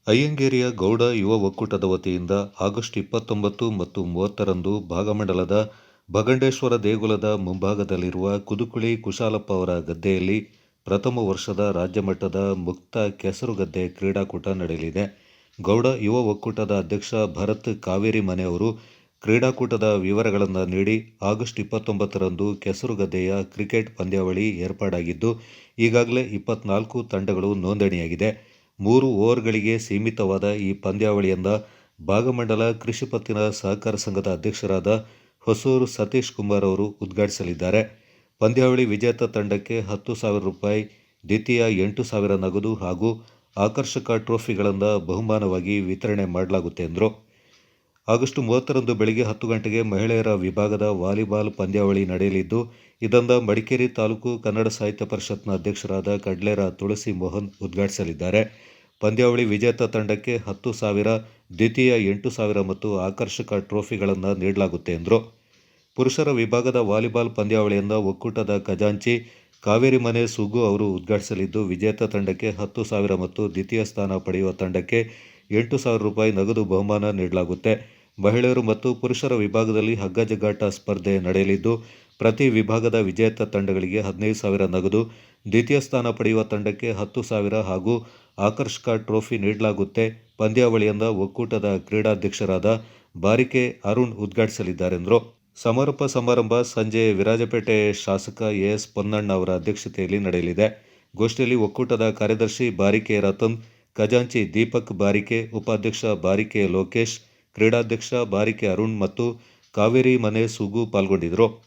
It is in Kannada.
ಅಯ್ಯಂಗೇರಿಯ ಗೌಡ ಯುವ ಒಕ್ಕೂಟದ ವತಿಯಿಂದ ಆಗಸ್ಟ್ 29 ಮತ್ತು 30ರಂದು ಭಾಗಮಂಡಲದ ಭಗಂಡೇಶ್ವರ ದೇಗುಲದ ಮುಂಭಾಗದಲ್ಲಿರುವ ಕುದುಕುಳಿ ಕುಶಾಲಪ್ಪ ಅವರ ಗದ್ದೆಯಲ್ಲಿ ಪ್ರಥಮ ವರ್ಷದ ರಾಜ್ಯಮಟ್ಟದ ಮುಕ್ತ ಕೆಸರುಗದ್ದೆ ಕ್ರೀಡಾಕೂಟ ನಡೆಯಲಿದೆ. ಗೌಡ ಯುವ ಒಕ್ಕೂಟದ ಅಧ್ಯಕ್ಷ ಭರತ್ ಕಾವೇರಿ ಮನೆ ಅವರು ಕ್ರೀಡಾಕೂಟದ ವಿವರಗಳನ್ನು ನೀಡಿ, ಆಗಸ್ಟ್ 29ರಂದು ಕೆಸರುಗದ್ದೆಯ ಕ್ರಿಕೆಟ್ ಪಂದ್ಯಾವಳಿ ಏರ್ಪಾಡಾಗಿದ್ದು, ಈಗಾಗಲೇ 24 ತಂಡಗಳು ನೋಂದಣಿಯಾಗಿದೆ. 3 ಓವರ್ಗಳಿಗೆ ಸೀಮಿತವಾದ ಈ ಪಂದ್ಯಾವಳಿಯನ್ನು ಭಾಗಮಂಡಲ ಕೃಷಿ ಪತ್ತಿನ ಸಹಕಾರ ಸಂಘದ ಅಧ್ಯಕ್ಷರಾದ ಹೊಸೂರು ಸತೀಶ್ ಕುಮಾರ್ ಅವರು ಉದ್ಘಾಟಿಸಲಿದ್ದಾರೆ. ಪಂದ್ಯಾವಳಿ ವಿಜೇತ ತಂಡಕ್ಕೆ 10,000 ರೂಪಾಯಿ, ದ್ವಿತೀಯ 8,000 ನಗದು ಹಾಗೂ ಆಕರ್ಷಕ ಟ್ರೋಫಿಗಳನ್ನು ಬಹುಮಾನವಾಗಿ ವಿತರಣೆ ಮಾಡಲಾಗುತ್ತೆ ಎಂದರು. ಆಗಸ್ಟ್ 30ರಂದು ಬೆಳಗ್ಗೆ 10 ಗಂಟೆಗೆ ಮಹಿಳೆಯರ ವಿಭಾಗದ ವಾಲಿಬಾಲ್ ಪಂದ್ಯಾವಳಿ ನಡೆಯಲಿದ್ದು, ಇದನ್ನು ಮಡಿಕೇರಿ ತಾಲೂಕು ಕನ್ನಡ ಸಾಹಿತ್ಯ ಪರಿಷತ್ನ ಅಧ್ಯಕ್ಷರಾದ ಕಡ್ಲೇರ ತುಳಸಿ ಮೋಹನ್ ಉದ್ಘಾಟಿಸಲಿದ್ದಾರೆ. ಪಂದ್ಯಾವಳಿ ವಿಜೇತ ತಂಡಕ್ಕೆ 10,000, ದ್ವಿತೀಯ 8,000 ಮತ್ತು ಆಕರ್ಷಕ ಟ್ರೋಫಿಗಳನ್ನು ನೀಡಲಾಗುತ್ತೆ ಎಂದರು. ಪುರುಷರ ವಿಭಾಗದ ವಾಲಿಬಾಲ್ ಪಂದ್ಯಾವಳಿಯನ್ನು ಒಕ್ಕೂಟದ ಖಜಾಂಚಿ ಕಾವೇರಿ ಮನೆ ಸುಗ್ಗು ಅವರು ಉದ್ಘಾಟಿಸಲಿದ್ದು, ವಿಜೇತ ತಂಡಕ್ಕೆ 10,000 ಮತ್ತು ದ್ವಿತೀಯ ಸ್ಥಾನ ಪಡೆಯುವ ತಂಡಕ್ಕೆ 8,000 ರೂಪಾಯಿ ನಗದು ಬಹುಮಾನ ನೀಡಲಾಗುತ್ತೆ. ಮಹಿಳೆಯರು ಮತ್ತು ಪುರುಷರ ವಿಭಾಗದಲ್ಲಿ ಹಗ್ಗ ಜಗ್ಗಾಟ ಸ್ಪರ್ಧೆ ನಡೆಯಲಿದ್ದು, ಪ್ರತಿ ವಿಭಾಗದ ವಿಜೇತ ತಂಡಗಳಿಗೆ 15,000 ನಗದು, ದ್ವಿತೀಯ ಸ್ಥಾನ ಪಡೆಯುವ ತಂಡಕ್ಕೆ 10,000 ಹಾಗೂ ಆಕರ್ಷಕ ಟ್ರೋಫಿ ನೀಡಲಾಗುತ್ತೆ. ಪಂದ್ಯಾವಳಿಯನ್ನು ಒಕ್ಕೂಟದ ಕ್ರೀಡಾಧ್ಯಕ್ಷರಾದ ಬಾರಿಕೆ ಅರುಣ್ ಉದ್ಘಾಟಿಸಲಿದ್ದಾರೆಂದರು. ಸಮಾರೋಪ ಸಮಾರಂಭ ಸಂಜೆ ವಿರಾಜಪೇಟೆ ಶಾಸಕ ಎಸ್ ಪೊನ್ನಣ್ಣ ಅವರ ಅಧ್ಯಕ್ಷತೆಯಲ್ಲಿ ನಡೆಯಲಿದೆ. ಗೋಷ್ಠಿಯಲ್ಲಿ ಒಕ್ಕೂಟದ ಕಾರ್ಯದರ್ಶಿ ಬಾರಿಕೆ ರತನ್, ಖಜಾಂಚಿ ದೀಪಕ್ ಬಾರಿಕೆ, ಉಪಾಧ್ಯಕ್ಷ ಬಾರಿಕೆ ಲೋಕೇಶ್, ಕ್ರೀಡಾಧ್ಯಕ್ಷ ಬಾರಿಕೆ ಅರುಣ್ ಮತ್ತು ಕಾವೇರಿ ಮನೆ ಸುಗು ಪಾಲ್ಗೊಂಡಿದ್ದರು.